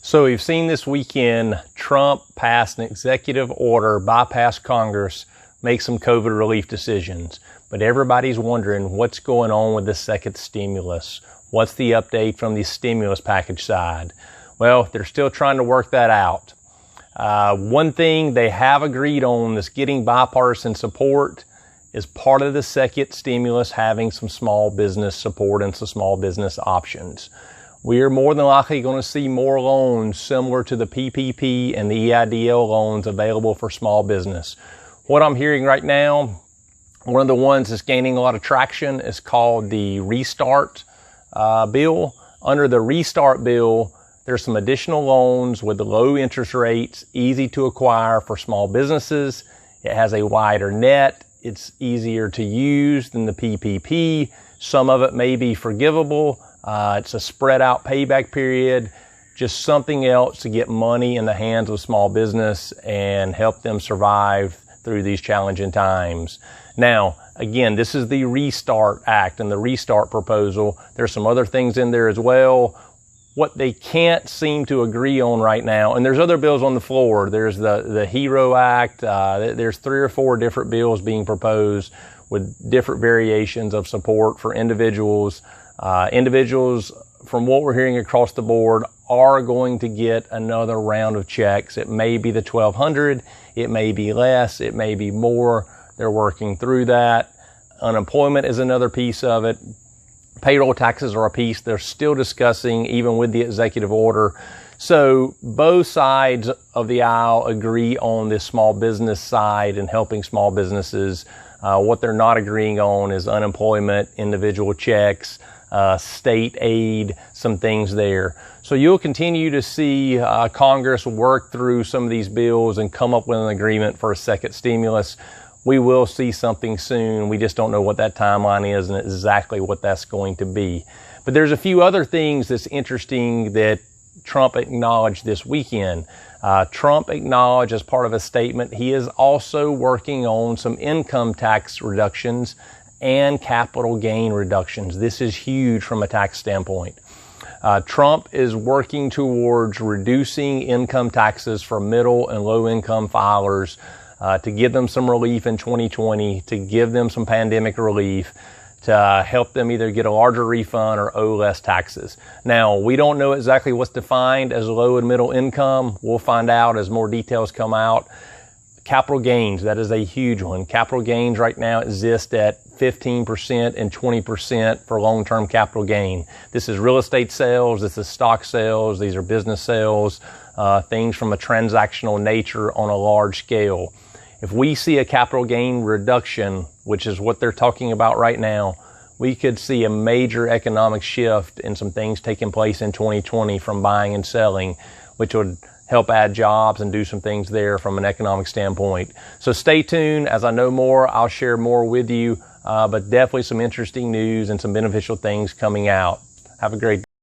So we've seen this weekend, Trump passed an executive order, bypass Congress, make some COVID relief decisions. But everybody's wondering what's going on with the second stimulus. What's the update from the stimulus package side? Well, they're still trying to work that out. One thing they have agreed on that's getting bipartisan support is part of the second stimulus having some small business support and some small business options. We are more than likely going to see more loans similar to the PPP and the EIDL loans available for small business. What I'm hearing right now, one of the ones that's gaining a lot of traction is called the Restart bill. Under the Restart bill, there's some additional loans with the low interest rates, easy to acquire for small businesses. It has a wider net. It's easier to use than the PPP. Some of it may be forgivable. It's a spread out payback period, just something else to get money in the hands of small business and help them survive through these challenging times. Now, again, this is the Restart Act and the Restart proposal. There's some other things in there as well. What they can't seem to agree on right now, and there's other bills on the floor. There's the HERO Act. There's 3 or 4 different bills being proposed with different variations of support for individuals. Individuals, from what we're hearing across the board, are going to get another round of checks. It may be the $1,200, it may be less, it may be more. They're working through that. Unemployment is another piece of it. Payroll taxes are a piece they're still discussing, even with the executive order. So both sides of the aisle agree on this small business side and helping small businesses. What they're not agreeing on is unemployment, individual checks, state aid, some things there. So you'll continue to see Congress work through some of these bills and come up with an agreement for a second stimulus. We will see something soon. We just don't know what that timeline is and exactly what that's going to be. But there's a few other things that's interesting that Trump acknowledged this weekend. Trump acknowledged as part of a statement he is also working on some income tax reductions and capital gain reductions. This is huge from a tax standpoint. Trump is working towards reducing income taxes for middle and low income filers to give them some relief in 2020, to give them some pandemic relief, to help them either get a larger refund or owe less taxes. Now, we don't know exactly what's defined as low and middle income. We'll find out as more details come out. Capital gains, that is a huge one. Capital gains right now exist at 15% and 20% for long-term capital gain. This is real estate sales, this is stock sales, these are business sales, things from a transactional nature on a large scale. If we see a capital gain reduction, which is what they're talking about right now, we could see a major economic shift in some things taking place in 2020 from buying and selling, which would help add jobs and do some things there from an economic standpoint. So stay tuned. As I know more, I'll share more with you, but definitely some interesting news and some beneficial things coming out. Have a great day.